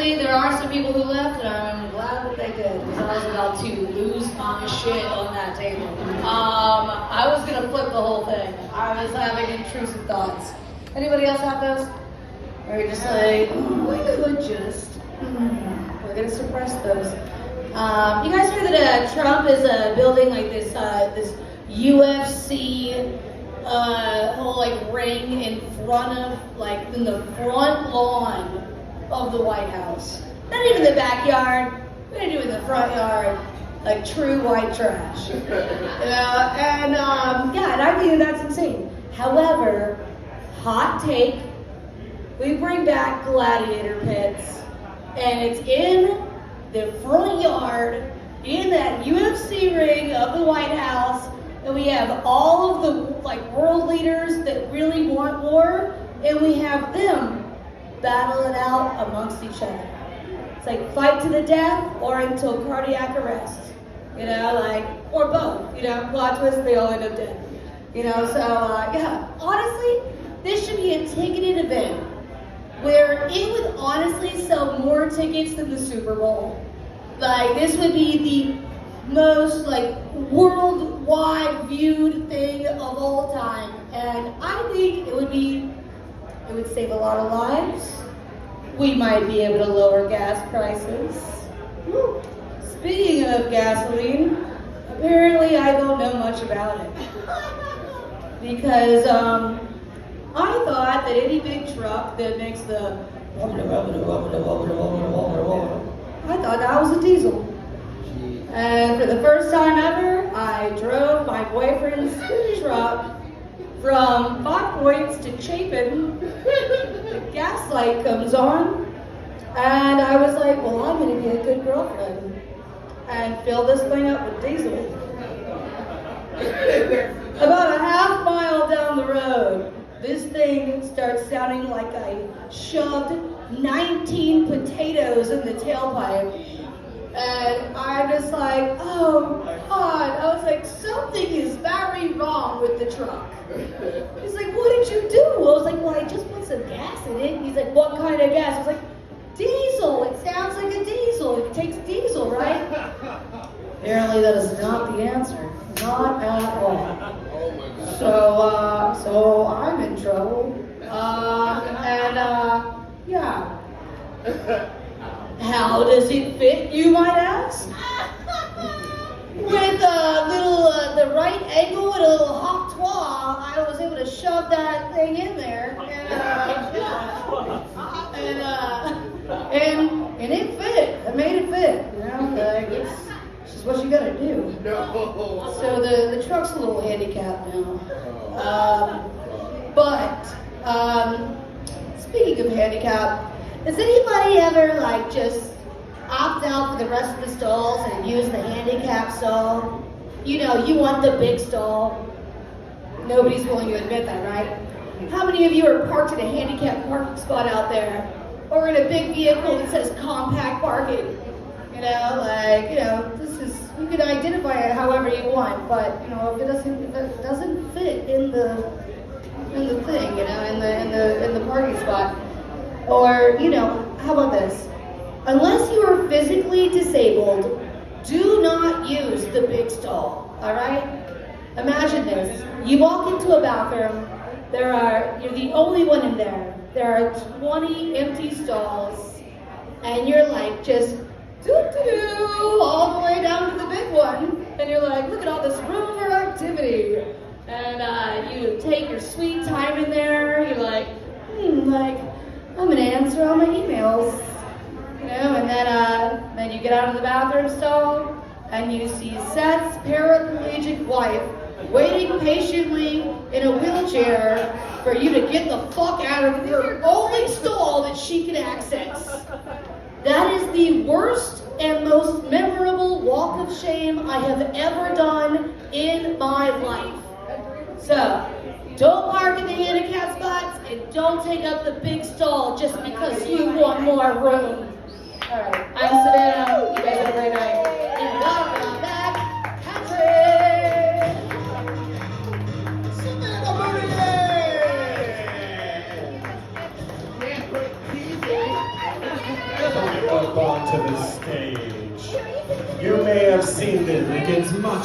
honestly, there are some people who left, and I'm glad that they did, because I was about to lose my shit on that table. I was gonna flip the whole thing. I was having intrusive thoughts. Anybody else have those? Or you're just like, we could just, we're gonna suppress those. You guys heard that Trump is building like this UFC whole like ring in front of, like in the front lawn of the White House. Not even the backyard, we're gonna do it in the front yard, like true white trash. And yeah, and I think that's insane. However, hot take, we bring back gladiator pits, and it's in the front yard, in that UFC ring of the White House, and we have all of the like world leaders that really want war, and we have them battle it out amongst each other. It's like fight to the death or until cardiac arrest, you know, like, or both, you know, plot twist, they all end up dead, you know, so yeah, honestly, this should be a ticketed event where it would honestly sell more tickets than the Super Bowl. Like, this would be the most like worldwide viewed thing of all time, and I think it would save a lot of lives. We might be able to lower gas prices. Woo. Speaking of gasoline, apparently I don't know much about it, because I thought that any big truck that makes the I thought that was a diesel. And for the first time ever, I drove my boyfriend's truck from 5 Points to Chapin. The gas light comes on, and I was like, well, I'm gonna be a good girlfriend and fill this thing up with diesel. About a half mile down the road, this thing starts sounding like I shoved 19 potatoes in the tailpipe. And I'm just like, oh God. I was like, something is very wrong with the truck. He's like, what did you do? I was like, well, I just put some gas in it. He's like, what kind of gas? I was like, diesel. It sounds like a diesel. It takes diesel, right? Apparently that is not the answer. Not at all. So I'm in trouble. Yeah. How does it fit, you might ask? With a little, the right angle and a little hot twirl, I was able to shove that thing in there, and it fit. I made it fit. You know, like it's just what you gotta do. No. So the truck's a little handicapped now. Speaking of handicap, does anybody ever like just opt out for the rest of the stalls and use the handicap stall? You know, you want the big stall. Nobody's willing to admit that, right? How many of you are parked in a handicapped parking spot out there? Or in a big vehicle that says compact parking? You know, like, you know, this is, you can identify it however you want, but you know, if it doesn't fit in the thing, you know, in the parking spot. Or, you know, how about this? Unless you are physically disabled, do not use the big stall, all right? Imagine this. You walk into a bathroom, you're the only one in there. There are 20 empty stalls, and you're like just doo-doo all the way down to the big one, and you're like, look at all this room for activity. And you take your sweet time in there, you're like, I'm gonna answer all my emails, you know, and then you get out of the bathroom stall and you see Seth's paraplegic wife waiting patiently in a wheelchair for you to get the fuck out of your only stall that she can access. That is the worst and most memorable walk of shame I have ever done in my life. So, don't park in the handicap spots and don't take up the big stall just because you want more room. Alright, I'm Savannah. You guys have a great night. And welcome back, Patrick! Savannah Marie! Can't put up onto the stage. You may have seen the Lincoln's Macho